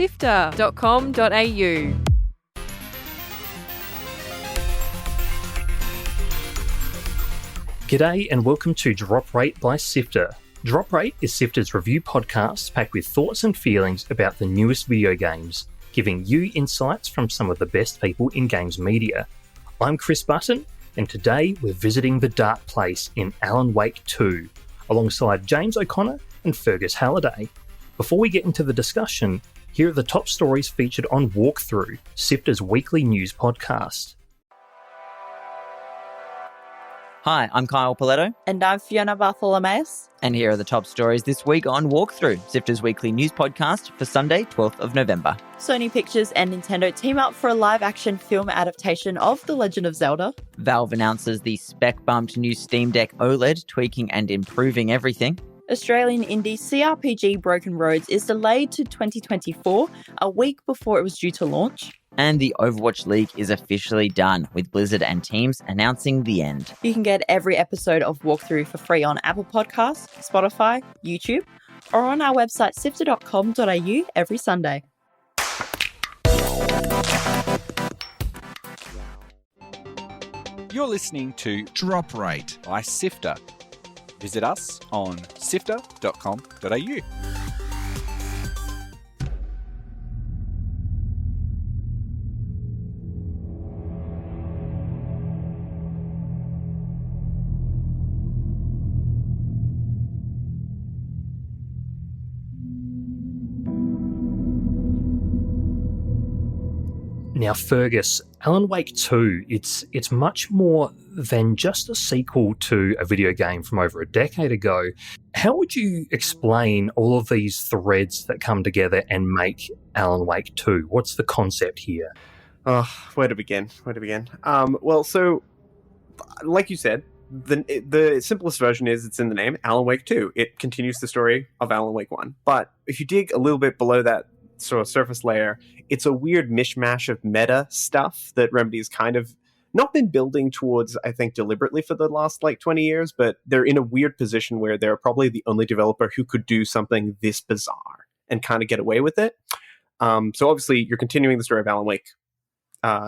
SIFTER.com.au. G'day and welcome to Drop Rate by SIFTER. Drop Rate is SIFTER's review podcast packed with thoughts and feelings about the newest video games, giving you insights from some of the best people in games media. I'm Chris Button, and today we're visiting the Dark Place in Alan Wake 2, alongside James O'Connor and Fergus Halliday. Before we get into the discussion, here are the top stories featured on Walkthrough, SIFTER's weekly news podcast. Hi, I'm Kyle Paletto. And I'm Fiona Bartholomeus. And here are the top stories this week on Walkthrough, SIFTER's weekly news podcast for Sunday, 12th of November. Sony Pictures and Nintendo team up for a live-action film adaptation of The Legend of Zelda. Valve announces the spec-bumped new Steam Deck OLED, tweaking and improving everything. Australian indie CRPG Broken Roads is delayed to 2024, a week before it was due to launch. And the Overwatch League is officially done, with Blizzard and teams announcing the end. You can get every episode of Walkthrough for free on Apple Podcasts, Spotify, YouTube, or on our website sifter.com.au every Sunday. You're listening to Drop Rate by SIFTER. Visit us on sifter.com.au. Now, Fergus, Alan Wake 2, it's much more than just a sequel to a video game from over a decade ago. How would you explain all of these threads that come together and make Alan Wake 2? What's the concept here? Oh, where to begin? Well, so, like you said, the simplest version is it's in the name, Alan Wake 2. It continues the story of Alan Wake 1. But if you dig a little bit below that sort of surface layer, it's a weird mishmash of meta stuff that Remedy's kind of not been building towards, I think, deliberately for the last 20 years, but they're in a weird position where they're probably the only developer who could do something this bizarre and kind of get away with it. So obviously you're continuing the story of Alan Wake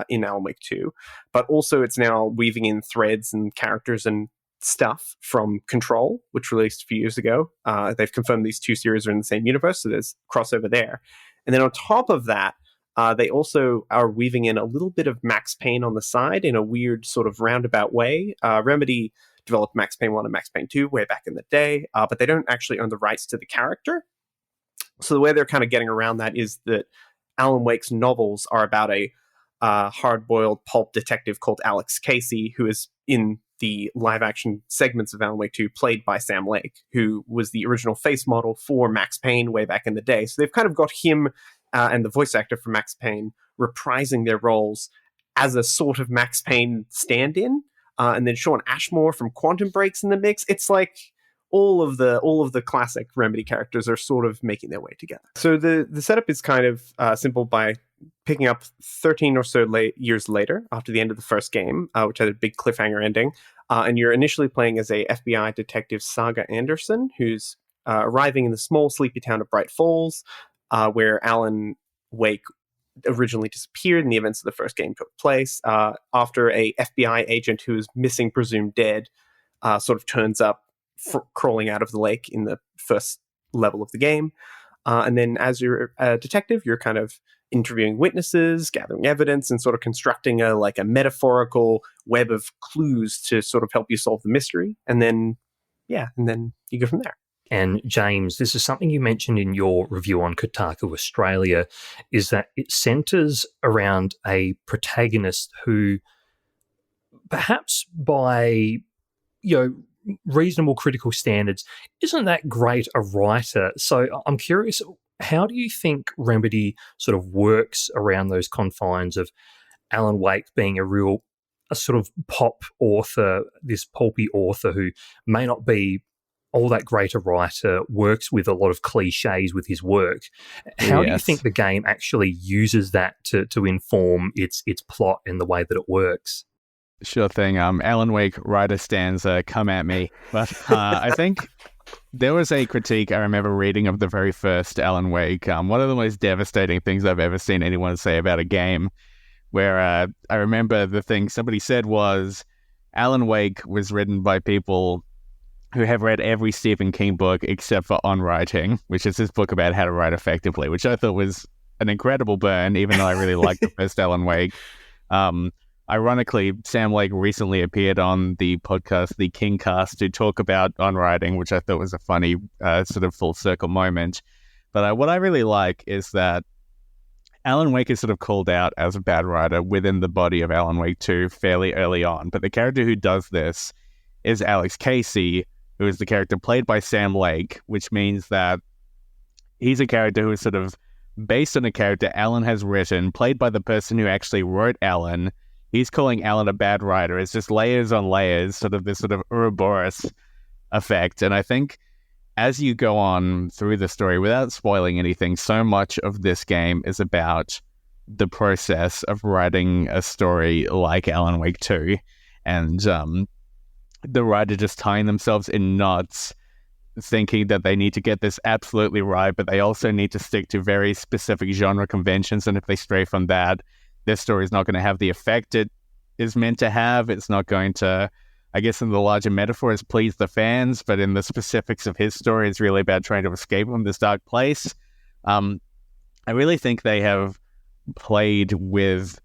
in Alan Wake 2, but also it's now weaving in threads and characters and stuff from Control, which released a few years ago. They've confirmed these two series are in the same universe, so there's crossover there. And then on top of that, they also are weaving in a little bit of Max Payne on the side in a weird sort of roundabout way. Remedy developed Max Payne 1 and Max Payne 2 way back in the day, but they don't actually own the rights to the character. So the way they're kind of getting around that is that Alan Wake's novels are about a hard-boiled pulp detective called Alex Casey, who is in the live-action segments of Alan Wake 2 played by Sam Lake, who was the original face model for Max Payne way back in the day. So they've kind of got him and the voice actor for Max Payne reprising their roles as a sort of Max Payne stand-in. And then Sean Ashmore from Quantum Break's in the mix. It's like all of the classic Remedy characters are sort of making their way together. So the setup is kind of simple by picking up 13 or so years later after the end of the first game, which had a big cliffhanger ending. And you're initially playing as a FBI detective, Saga Anderson, who's arriving in the small, sleepy town of Bright Falls, where Alan Wake originally disappeared and the events of the first game took place after a FBI agent who is missing, presumed dead, sort of turns up crawling out of the lake in the first level of the game. And then as you're a detective, you're kind of interviewing witnesses, gathering evidence, and sort of constructing a metaphorical web of clues to sort of help you solve the mystery. And then you go from there. And James, this is something you mentioned in your review on Kotaku Australia, is that it centres around a protagonist who, perhaps by reasonable critical standards, isn't that great a writer. So I'm curious, how do you think Remedy sort of works around those confines of Alan Wake being a sort of pop author, this pulpy author who may not be all that great a writer, works with a lot of cliches with his work. How do you think the game actually uses that to inform its plot and the way that it works? Sure thing. Alan Wake writer stands come at me. But I think There was a critique I remember reading of the very first Alan Wake. One of the most devastating things I've ever seen anyone say about a game, where I remember the thing somebody said was Alan Wake was written by people who have read every Stephen King book except for On Writing, which is his book about how to write effectively, which I thought was an incredible burn, even though I really liked the first Alan Wake. Ironically, Sam Lake recently appeared on the podcast, The Kingcast, to talk about On Writing, which I thought was a funny sort of full circle moment. But what I really like is that Alan Wake is sort of called out as a bad writer within the body of Alan Wake 2 fairly early on. But the character who does this is Alex Casey, who is the character played by Sam Lake, which means that he's a character who is sort of based on a character Alan has written, played by the person who actually wrote Alan. He's calling Alan a bad writer. It's just layers on layers, sort of this sort of Ouroboros effect. And I think as you go on through the story, without spoiling anything, so much of this game is about the process of writing a story like Alan Wake 2. And the writer just tying themselves in knots, thinking that they need to get this absolutely right, but they also need to stick to very specific genre conventions. And if they stray from that, their story is not going to have the effect it is meant to have. It's not going to, I guess in the larger metaphors, please the fans, but in the specifics of his story, it's really about trying to escape from this dark place. I really think they have played with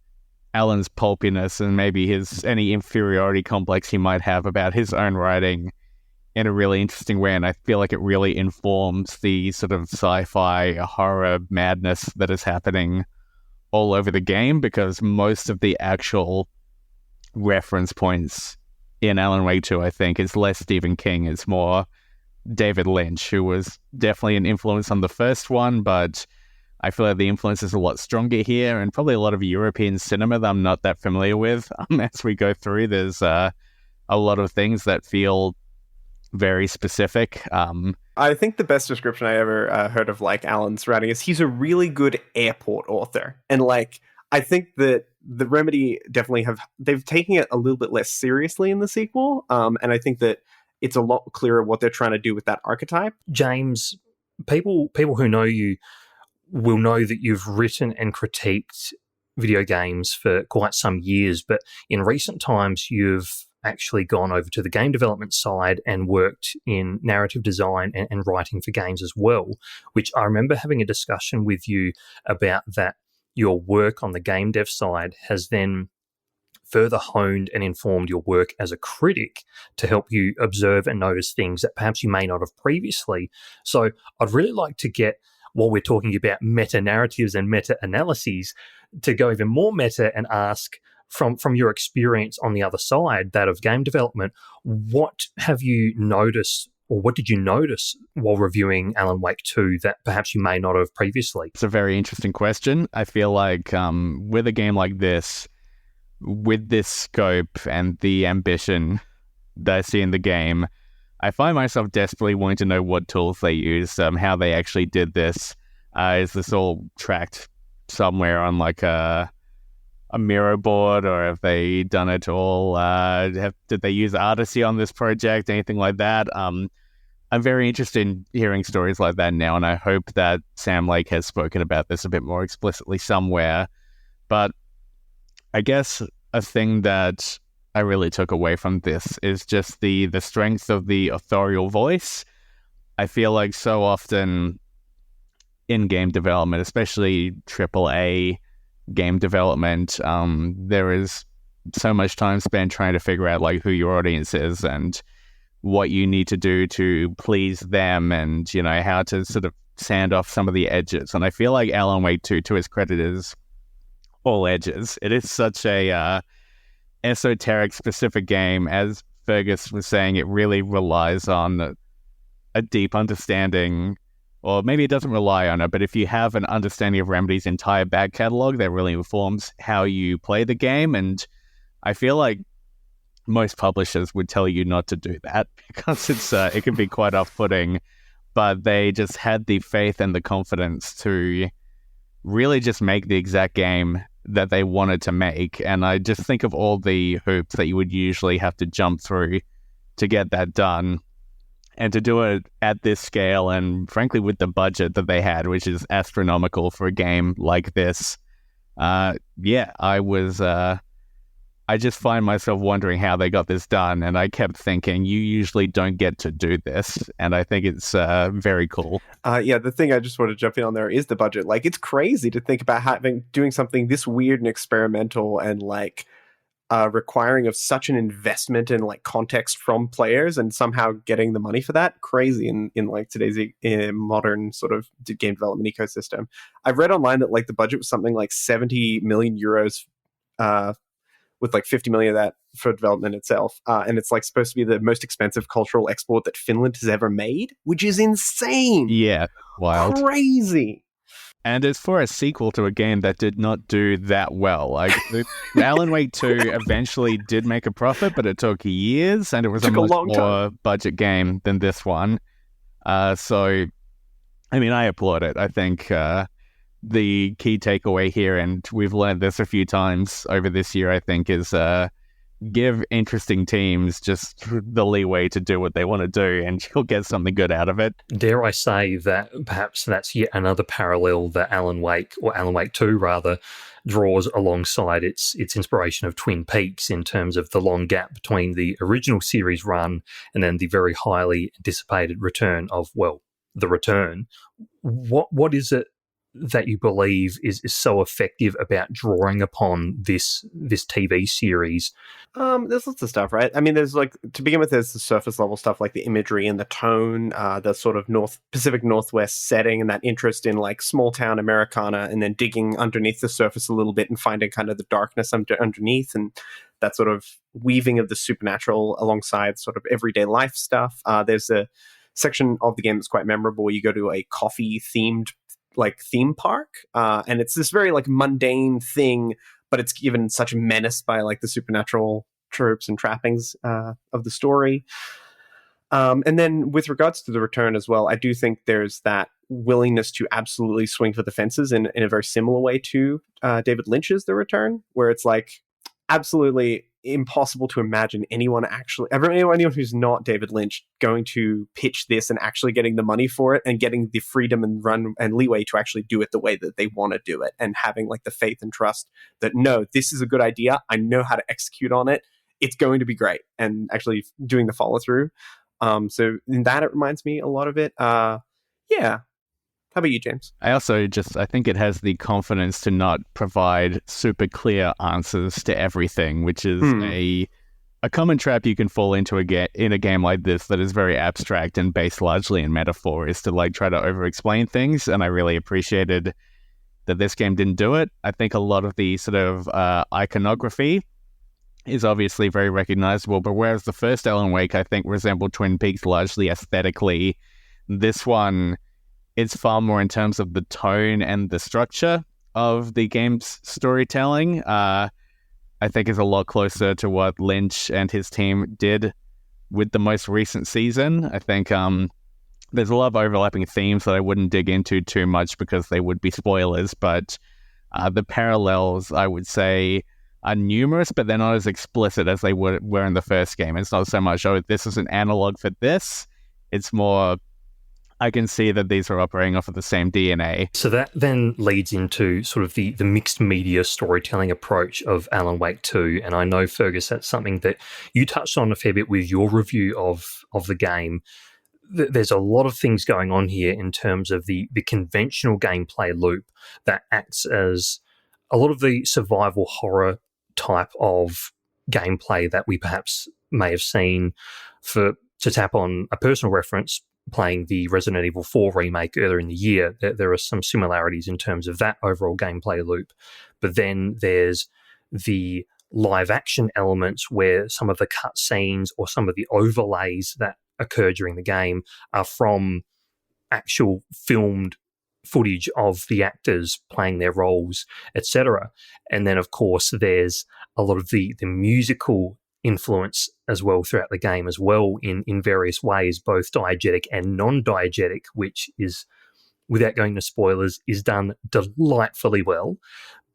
Alan's pulpiness and maybe any inferiority complex he might have about his own writing in a really interesting way, and I feel like it really informs the sort of sci-fi horror madness that is happening all over the game, because most of the actual reference points in Alan Wake 2, I think, is less Stephen King. It's more David Lynch, who was definitely an influence on the first one, but I feel like the influence is a lot stronger here, and probably a lot of European cinema that I'm not that familiar with. As we go through, there's a lot of things that feel very specific. I think the best description I ever heard of like Alan's writing is he's a really good airport author. And like, I think that the Remedy definitely they've taken it a little bit less seriously in the sequel. And I think that it's a lot clearer what they're trying to do with that archetype. James, people who know you will know that you've written and critiqued video games for quite some years, but in recent times you've actually gone over to the game development side and worked in narrative design and writing for games as well, which I remember having a discussion with you about that your work on the game dev side has then further honed and informed your work as a critic to help you observe and notice things that perhaps you may not have previously. So I'd really like to get, while we're talking about meta-narratives and meta-analyses, to go even more meta and ask, from your experience on the other side, that of game development, what have you noticed, or what did you notice while reviewing Alan Wake 2 that perhaps you may not have previously? It's a very interesting question. I feel like with a game like this, with this scope and the ambition that I see in the game, I find myself desperately wanting to know what tools they use, how they actually did this. Is this all tracked somewhere on like a Miro board, or have they done it all? Did they use Odyssey on this project? Anything like that? I'm very interested in hearing stories like that now, and I hope that Sam Lake has spoken about this a bit more explicitly somewhere. But I guess a thing that I really took away from this is just the strength of the authorial voice. I feel like so often in game development, especially AAA game development, there is so much time spent trying to figure out like who your audience is and what you need to do to please them, and you know how to sort of sand off some of the edges. And I feel like Alan Wake 2, to his credit, is all edges. It is such a esoteric, specific game. As Fergus was saying, it really relies on a deep understanding, or maybe it doesn't rely on it, but if you have an understanding of Remedy's entire back catalog, that really informs how you play the game. And I feel like most publishers would tell you not to do that because it can be quite off-putting, but they just had the faith and the confidence to really just make the exact game that they wanted to make. And I just think of all the hoops that you would usually have to jump through to get that done. And to do it at this scale and frankly with the budget that they had, which is astronomical for a game like this, I just find myself wondering how they got this done. And I kept thinking, you usually don't get to do this. And I think it's very cool. The thing I just want to jump in on there is the budget. Like, it's crazy to think about doing something this weird and experimental and like requiring of such an investment in like context from players and somehow getting the money for that. Crazy in like today's modern sort of game development ecosystem. I've read online that like the budget was something like 70 million euros, with like 50 million of that for development itself. And it's like supposed to be the most expensive cultural export that Finland has ever made, which is insane. Yeah, wild. Crazy. And it's for a sequel to a game that did not do that well. Like, Alan Wake 2 eventually did make a profit, but it took years, and it was a much more budget game than this one. So, I mean, I applaud it. I think the key takeaway here, and we've learned this a few times over this year, I think, is give interesting teams just the leeway to do what they want to do, and you'll get something good out of it. Dare I say that perhaps that's yet another parallel that Alan Wake 2 rather, draws alongside its inspiration of Twin Peaks in terms of the long gap between the original series run and then the very highly anticipated return of, well, the return. What is it that you believe is so effective about drawing upon this TV series? There's lots of stuff, right? I mean, there's like, to begin with, there's the surface level stuff like the imagery and the tone, the sort of Pacific Northwest setting and that interest in like small town Americana, and then digging underneath the surface a little bit and finding kind of the darkness underneath, and that sort of weaving of the supernatural alongside sort of everyday life stuff. There's a section of the game that's quite memorable where you go to a coffee themed like theme park, and it's this very like mundane thing, but it's given such a menace by like the supernatural tropes and trappings of the story. And then with regards to the return as well, I do think there's that willingness to absolutely swing for the fences in a very similar way to David Lynch's The Return, where it's like absolutely impossible to imagine anyone who's not David Lynch going to pitch this and actually getting the money for it and getting the freedom and run and leeway to actually do it the way that they want to do it, and having like the faith and trust that, no, this is a good idea, I know how to execute on it, it's going to be great, and actually doing the follow through. So in that, it reminds me a lot of it. Yeah. How about you, James? I think it has the confidence to not provide super clear answers to everything, which is a common trap you can fall into in a game like this that is very abstract and based largely in metaphor, is to like try to over-explain things. And I really appreciated that this game didn't do it. I think a lot of the sort of iconography is obviously very recognizable, but whereas the first Alan Wake, I think, resembled Twin Peaks largely aesthetically, this one, it's far more in terms of the tone and the structure of the game's storytelling. I think is a lot closer to what Lynch and his team did with the most recent season. I think there's a lot of overlapping themes that I wouldn't dig into too much because they would be spoilers, but the parallels, I would say, are numerous, but they're not as explicit as they were in the first game. It's not so much, oh, this is an analog for this. It's more, I can see that these are operating off of the same DNA. So that then leads into sort of the mixed media storytelling approach of Alan Wake 2. And I know, Fergus, that's something that you touched on a fair bit with your review of the game. There's a lot of things going on here in terms of the conventional gameplay loop that acts as a lot of the survival horror type of gameplay that we perhaps may have seen. To tap on a personal reference, playing the Resident Evil 4 remake earlier in the year, there are some similarities in terms of that overall gameplay loop. But then there's the live action elements where some of the cutscenes or some of the overlays that occur during the game are from actual filmed footage of the actors playing their roles, etc. And then, of course, there's a lot of the musical influence as well throughout the game as well in various ways, both diegetic and non-diegetic, which is, without going to spoilers, is done delightfully well.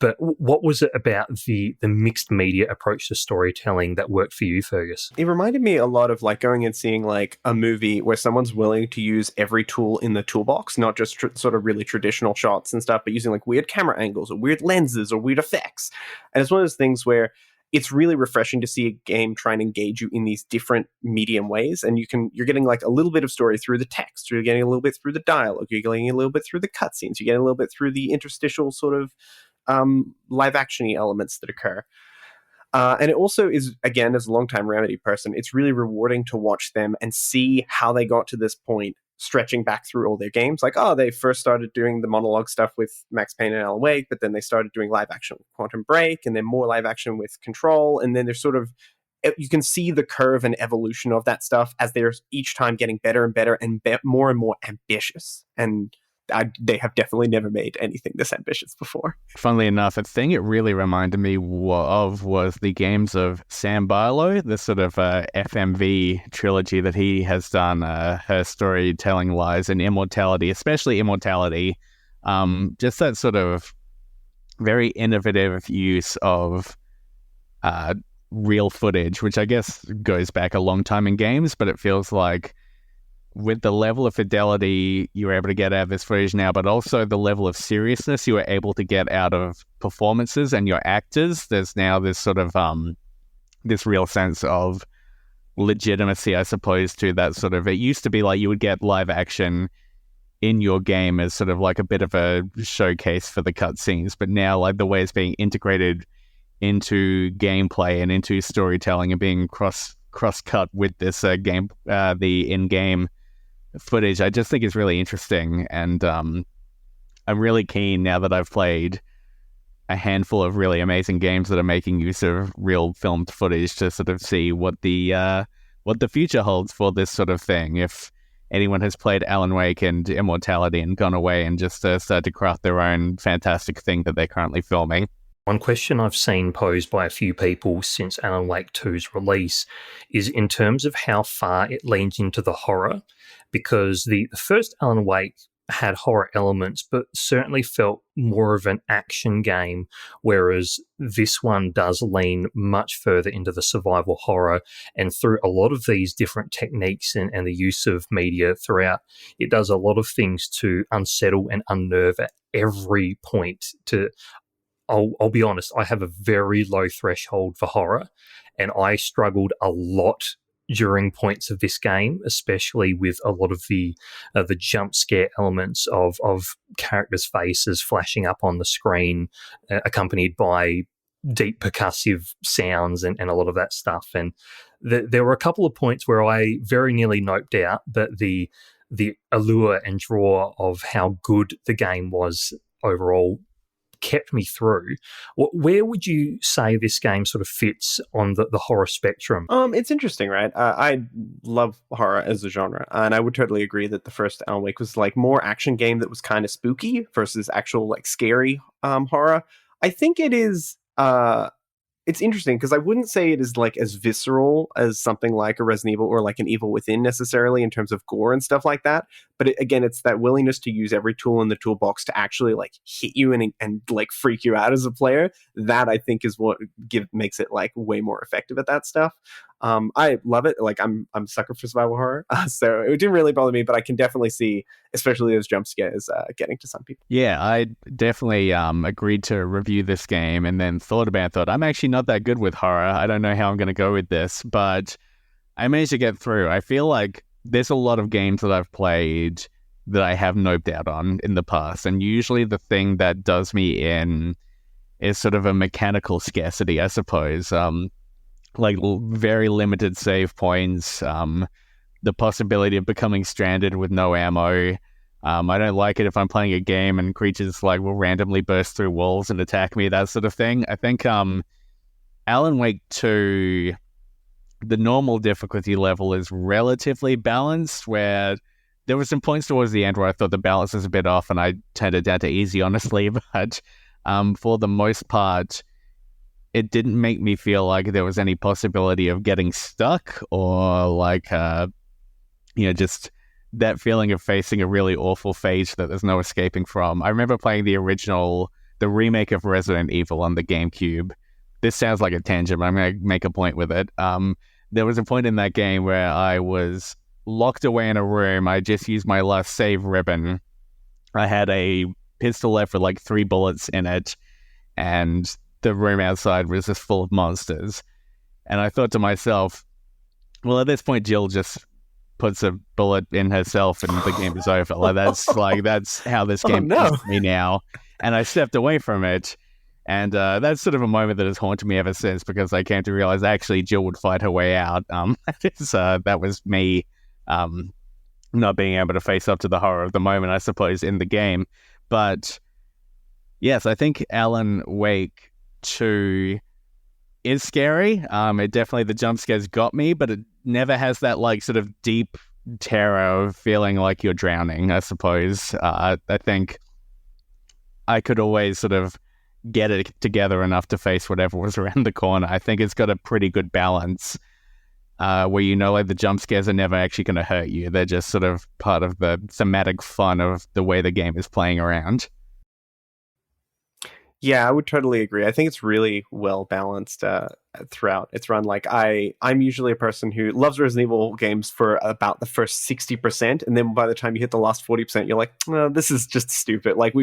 But what was it about the mixed media approach to storytelling that worked for you, Fergus? It reminded me a lot of like going and seeing like a movie where someone's willing to use every tool in the toolbox, not just sort of really traditional shots and stuff, but using like weird camera angles or weird lenses or weird effects. And it's one of those things where it's really refreshing to see a game try and engage you in these different medium ways. And you're getting like a little bit of story through the text, you're getting a little bit through the dialogue, you're getting a little bit through the cutscenes, you're getting a little bit through the interstitial sort of live action-y elements that occur. And it also is, again, as a longtime Remedy person, it's really rewarding to watch them and see how they got to this point, stretching back through all their games. Like, they first started doing the monologue stuff with Max Payne and Alan Wake, but then they started doing live action with Quantum Break, and then more live action with Control, and then there's sort of, you can see the curve and evolution of that stuff as they're each time getting better and better and more ambitious. And they have definitely never made anything this ambitious before. Funnily enough, a thing it really reminded me of was the games of Sam Barlow, the sort of FMV trilogy that he has done, Her Storytelling Lies and Immortality, especially Immortality. Just that sort of very innovative use of real footage, which I guess goes back a long time in games, but it feels like with the level of fidelity you were able to get out of this footage now, but also the level of seriousness you were able to get out of performances and your actors, there's now this sort of this real sense of legitimacy, I suppose, to that sort of, it used to be like you would get live action in your game as sort of like a bit of a showcase for the cutscenes, but now like the way it's being integrated into gameplay and into storytelling and being cross-cut with this the in-game footage, I just think is really interesting. And I'm really keen, now that I've played a handful of really amazing games that are making use of real filmed footage, to sort of see what the future holds for this sort of thing. If anyone has played Alan Wake and Immortality and gone away and just started to craft their own fantastic thing that they're currently filming. One question I've seen posed by a few people since Alan Wake 2's release is in terms of how far it leans into the horror, because the first Alan Wake had horror elements, but certainly felt more of an action game, whereas this one does lean much further into the survival horror, and through a lot of these different techniques and the use of media throughout, it does a lot of things to unsettle and unnerve at every point. I'll be honest, I have a very low threshold for horror, and I struggled a lot during points of this game, especially with a lot of the jump scare elements of characters' faces flashing up on the screen, accompanied by deep percussive sounds and a lot of that stuff. And there were a couple of points where I very nearly noped out, but the allure and draw of how good the game was overall kept me through. Where would you say this game sort of fits on the horror spectrum? It's interesting, right? I love horror as a genre, and I would totally agree that the first Alan Wake was like more action game that was kind of spooky versus actual like scary horror. I think it is it's interesting because I wouldn't say it is like as visceral as something like a Resident Evil or like an Evil Within necessarily in terms of gore and stuff like that. But again, it's that willingness to use every tool in the toolbox to actually like hit you and like freak you out as a player. That I think is what makes it like way more effective at that stuff. I love it. Like I'm a sucker for survival horror, so it didn't really bother me. But I can definitely see, especially those jump scares, getting to some people. Yeah, I definitely agreed to review this game and then thought I'm actually not that good with horror. I don't know how I'm going to go with this, but I managed to get through. I feel like there's a lot of games that I've played that I have noped out on in the past, and usually the thing that does me in is sort of a mechanical scarcity, I suppose. Like very limited save points, the possibility of becoming stranded with no ammo. I don't like it if I'm playing a game and creatures like will randomly burst through walls and attack me, that sort of thing. I think Alan Wake 2, the normal difficulty level is relatively balanced, where there were some points towards the end where I thought the balance was a bit off and I turned it down to easy, honestly. But for the most part, it didn't make me feel like there was any possibility of getting stuck or like, just that feeling of facing a really awful fate that there's no escaping from. I remember playing the the remake of Resident Evil on the GameCube. This sounds like a tangent, but I'm going to make a point with it. There was a point in that game where I was locked away in a room. I just used my last save ribbon. I had a pistol left with like 3 bullets in it, and the room outside was just full of monsters. And I thought to myself, well, at this point, Jill just puts a bullet in herself and the game is over. That's how this game is to me now. And I stepped away from it. And that's sort of a moment that has haunted me ever since, because I came to realize actually Jill would fight her way out. That was me not being able to face up to the horror of the moment, I suppose, in the game. But yes, I think Alan Wake 2 is scary. It definitely, the jump scares got me, but it never has that like sort of deep terror of feeling like you're drowning, I suppose. I think I could always sort of get it together enough to face whatever was around the corner. I think it's got a pretty good balance where like the jump scares are never actually going to hurt you. They're just sort of part of the thematic fun of the way the game is playing around. Yeah, I would totally agree. I think it's really well balanced throughout its run. Like I'm usually a person who loves Resident Evil games for about the first 60%, and then by the time you hit the last 40%, you're like, oh, this is just stupid. Like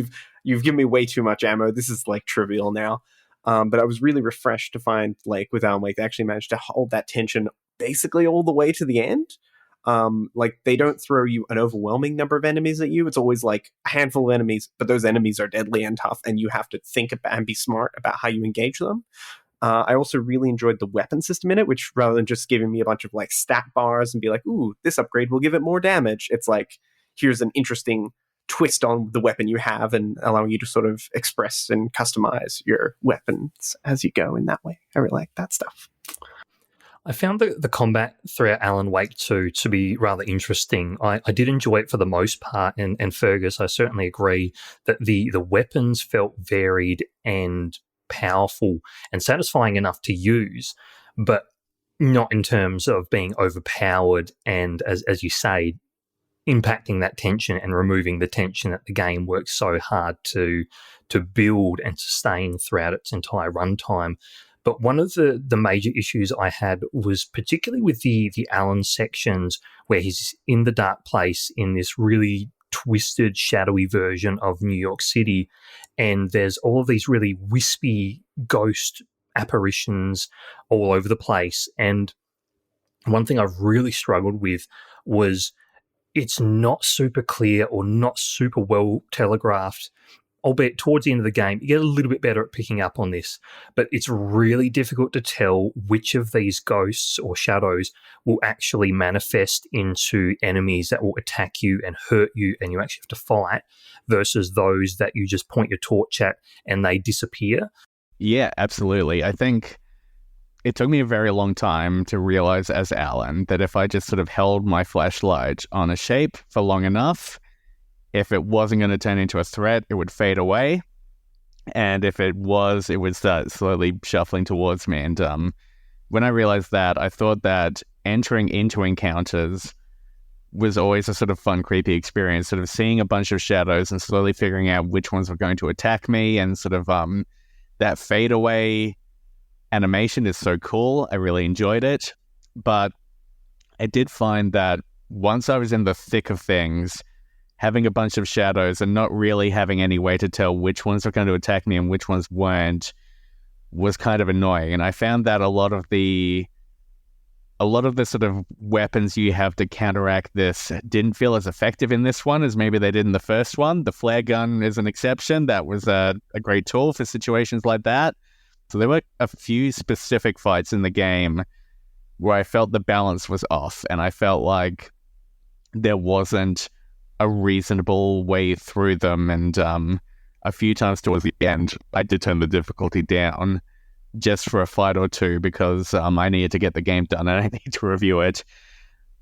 you've given me way too much ammo. This is like trivial now. But I was really refreshed to find, like, with Alan Wake, they actually managed to hold that tension basically all the way to the end. Like they don't throw you an overwhelming number of enemies at you. It's always like a handful of enemies, but those enemies are deadly and tough, and you have to think about and be smart about how you engage them. I also really enjoyed the weapon system in it, which rather than just giving me a bunch of like stat bars and be like, ooh, this upgrade will give it more damage, it's like, here's an interesting twist on the weapon you have, and allowing you to sort of express and customize your weapons as you go in that way. I really like that stuff. I found the combat throughout Alan Wake 2 to be rather interesting. I did enjoy it for the most part, and Fergus, I certainly agree that the weapons felt varied and powerful and satisfying enough to use, but not in terms of being overpowered and, as you say, impacting that tension and removing the tension that the game works so hard to build and sustain throughout its entire runtime. But one of the major issues I had was particularly with the Alan sections where he's in the dark place in this really twisted, shadowy version of New York City, and there's all of these really wispy ghost apparitions all over the place. And one thing I've really struggled with was it's not super clear or not super well telegraphed, albeit towards the end of the game, you get a little bit better at picking up on this, but it's really difficult to tell which of these ghosts or shadows will actually manifest into enemies that will attack you and hurt you and you actually have to fight, versus those that you just point your torch at and they disappear. Yeah, absolutely. I think it took me a very long time to realize as Alan that if I just sort of held my flashlight on a shape for long enough, if it wasn't going to turn into a threat, it would fade away. And if it was, it would start slowly shuffling towards me. And when I realized that, I thought that entering into encounters was always a sort of fun, creepy experience, sort of seeing a bunch of shadows and slowly figuring out which ones were going to attack me. And sort of that fade away animation is so cool. I really enjoyed it. But I did find that once I was in the thick of things, having a bunch of shadows and not really having any way to tell which ones were going to attack me and which ones weren't was kind of annoying. And I found that a lot of the sort of weapons you have to counteract this didn't feel as effective in this one as maybe they did in the first one. The flare gun is an exception. That was a great tool for situations like that. So there were a few specific fights in the game where I felt the balance was off, and I felt like there wasn't a reasonable way through them. And a few times towards the end, I did turn the difficulty down just for a fight or two because I needed to get the game done and I need to review it.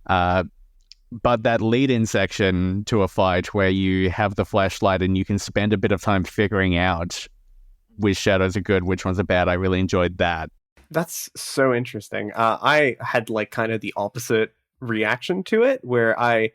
But that lead-in section to a fight where you have the flashlight and you can spend a bit of time figuring out which shadows are good, which ones are bad, I really enjoyed that. That's so interesting. I had like kind of the opposite reaction to it, where I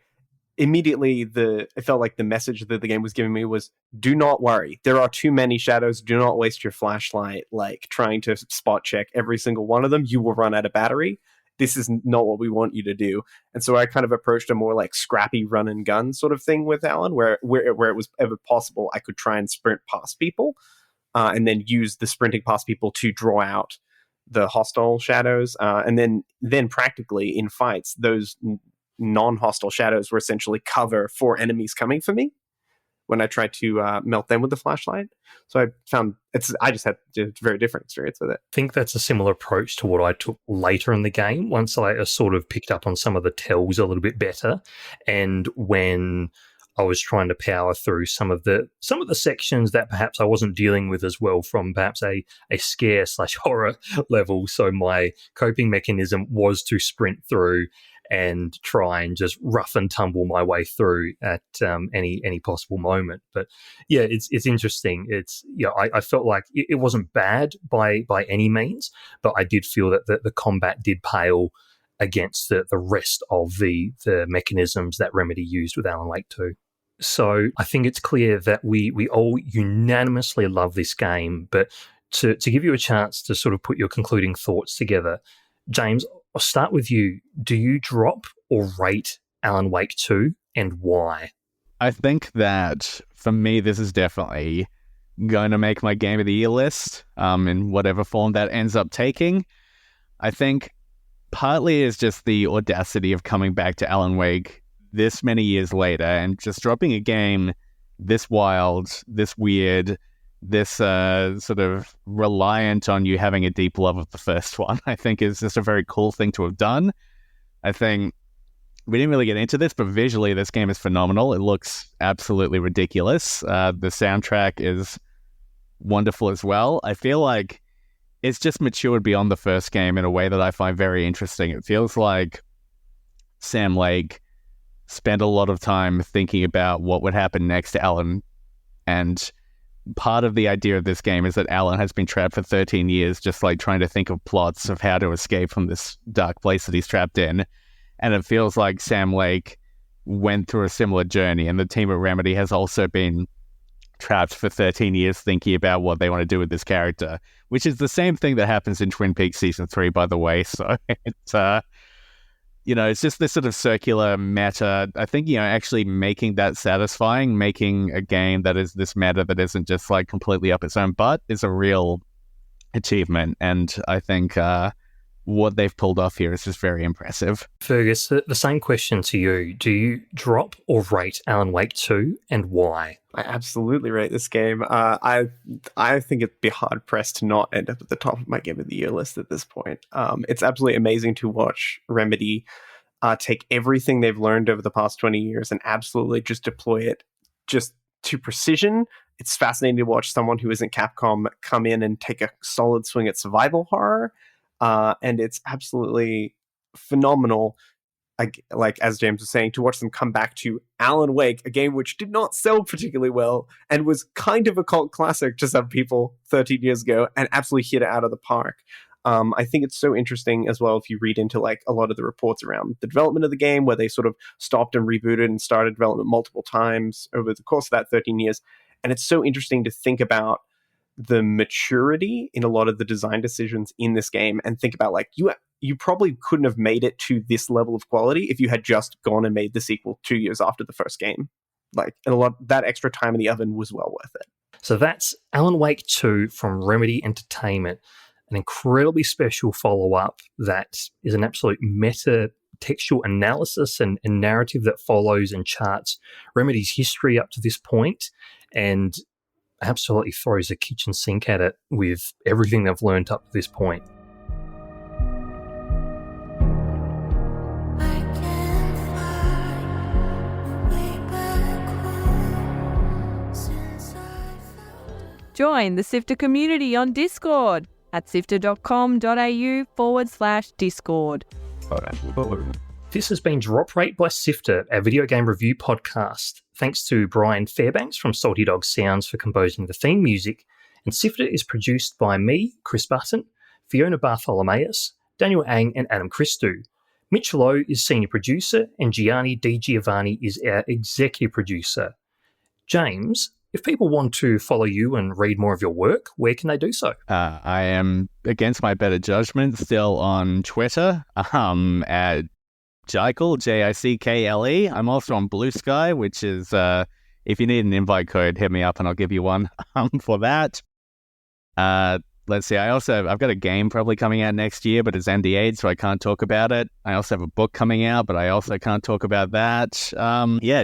immediately it felt like the message that the game was giving me was, do not worry. There are too many shadows. Do not waste your flashlight like trying to spot check every single one of them. You will run out of battery. This is not what we want you to do. And so I kind of approached a more like scrappy run and gun sort of thing with Alan, where it was ever possible, I could try and sprint past people, and then use the sprinting past people to draw out the hostile shadows. And then practically in fights, those non-hostile shadows were essentially cover for enemies coming for me when I tried to melt them with the flashlight. So I found I just had a very different experience with it. I think that's a similar approach to what I took later in the game, once I sort of picked up on some of the tells a little bit better, and when I was trying to power through some of the sections that perhaps I wasn't dealing with as well from perhaps a scare/horror level. So my coping mechanism was to sprint through and try and just rough and tumble my way through at any possible moment. But yeah, it's interesting. I felt like it wasn't bad by any means, but I did feel that the combat did pale against the rest of the mechanisms that Remedy used with Alan Wake 2. So I think it's clear that we all unanimously love this game, but to give you a chance to sort of put your concluding thoughts together, James, I'll start with you. Do you drop or rate Alan Wake 2, and why? I think that for me, this is definitely going to make my Game of the Year list in whatever form that ends up taking. I think partly is just the audacity of coming back to Alan Wake this many years later and just dropping a game this wild, this weird, this sort of reliant on you having a deep love of the first one, I think is just a very cool thing to have done. I think we didn't really get into this, but visually this game is phenomenal. It looks absolutely ridiculous. The soundtrack is wonderful as well. I feel like it's just matured beyond the first game in a way that I find very interesting. It feels like Sam Lake spent a lot of time thinking about what would happen next to Alan, and part of the idea of this game is that Alan has been trapped for 13 years, just like trying to think of plots of how to escape from this dark place that he's trapped in. And it feels like Sam Lake went through a similar journey, and the team at Remedy has also been trapped for 13 years thinking about what they want to do with this character, which is the same thing that happens in Twin Peaks Season 3, by the way. So it's just this sort of circular meta. I think, actually making that satisfying, making a game that is this meta that isn't just like completely up its own butt is a real achievement. And I think what they've pulled off here is just very impressive. Fergus, the same question to you. Do you drop or rate Alan Wake 2, and why? I absolutely rate this game. I think it'd be hard pressed to not end up at the top of my Game of the Year list at this point. It's absolutely amazing to watch Remedy take everything they've learned over the past 20 years and absolutely just deploy it just to precision. It's fascinating to watch someone who isn't Capcom come in and take a solid swing at survival horror. And it's absolutely phenomenal, like as James was saying, to watch them come back to Alan Wake, a game which did not sell particularly well and was kind of a cult classic to some people 13 years ago, and absolutely hit it out of the park. I think it's so interesting as well if you read into like a lot of the reports around the development of the game, where they sort of stopped and rebooted and started development multiple times over the course of that 13 years. And it's so interesting to think about the maturity in a lot of the design decisions in this game, and think about like you probably couldn't have made it to this level of quality if you had just gone and made the sequel 2 years after the first game. Like, and a lot that extra time in the oven was well worth it. So that's Alan Wake 2 from Remedy Entertainment, an incredibly special follow-up that is an absolute metatextual analysis and narrative that follows and charts Remedy's history up to this point, and absolutely throws a kitchen sink at it with everything they've learned up to this point. Join the SIFTER community on Discord at sifter.com.au/Discord. This has been Drop Rate by SIFTER, a video game review podcast. Thanks to Brian Fairbanks from Salty Dog Sounds for composing the theme music. And SIFTER is produced by me, Chris Button, Fiona Bartholomaeus, Daniel Ang, and Adam Christou. Mitch Lowe is senior producer, and Gianni Di Giovanni is our executive producer. James, if people want to follow you and read more of your work, where can they do so? I am, against my better judgment, still on Twitter at Jickle, Jickle. I'm also on Blue Sky, which is, if you need an invite code, hit me up and I'll give you one for that. Let's see, I've got a game probably coming out next year, but it's NDA'd, so I can't talk about it. I also have a book coming out, but I also can't talk about that.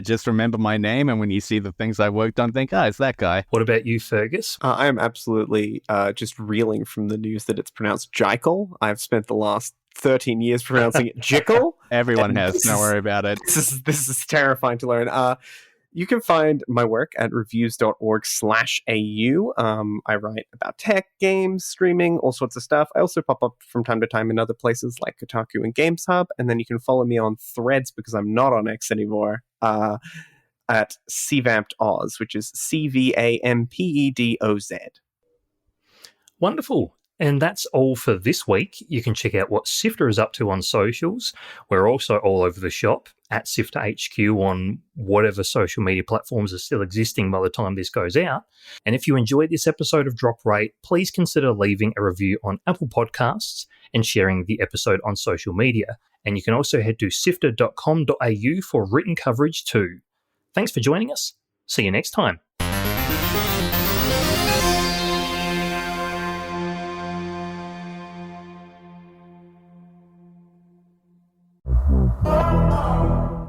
Just remember my name, and when you see the things I've worked on, think, it's that guy. What about you, Fergus? I am absolutely just reeling from the news that it's pronounced Jickle. I've spent the last 13 years pronouncing it Jickle. Everyone has, don't worry about it. This is terrifying to learn. You can find my work at reviews.org/au. I write about tech, games, streaming, all sorts of stuff. I also pop up from time to time in other places like Kotaku and Games Hub. And then you can follow me on Threads, because I'm not on X anymore, at CVampedOz, which is CVAMPEDOZ. Wonderful. And that's all for this week. You can check out what SIFTER is up to on socials. We're also all over the shop at SIFTER HQ on whatever social media platforms are still existing by the time this goes out. And if you enjoyed this episode of Drop Rate, please consider leaving a review on Apple Podcasts and sharing the episode on social media. And you can also head to sifter.com.au for written coverage too. Thanks for joining us. See you next time.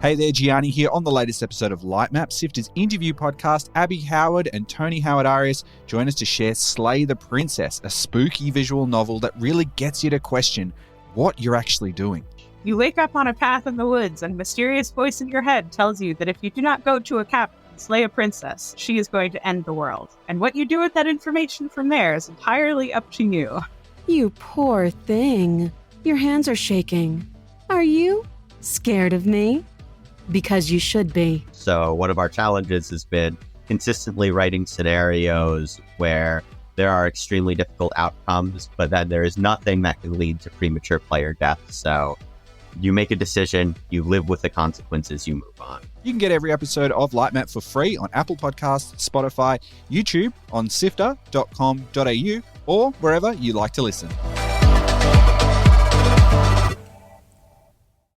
Hey there, Gianni here on the latest episode of Lightmap, SIFTER's interview podcast. Abby Howard and Tony Howard-Arias join us to share Slay the Princess, a spooky visual novel that really gets you to question what you're actually doing. You wake up on a path in the woods, and a mysterious voice in your head tells you that if you do not go to a cabin and slay a princess, she is going to end the world. And what you do with that information from there is entirely up to you. You poor thing. Your hands are shaking. Are you scared of me? Because you should be. So one of our challenges has been consistently writing scenarios where there are extremely difficult outcomes, but then there is nothing that can lead to premature player death. So you make a decision, you live with the consequences, you move on. You can get every episode of Lightmap for free on Apple Podcasts, Spotify, YouTube, on sifter.com.au, or wherever you like to listen.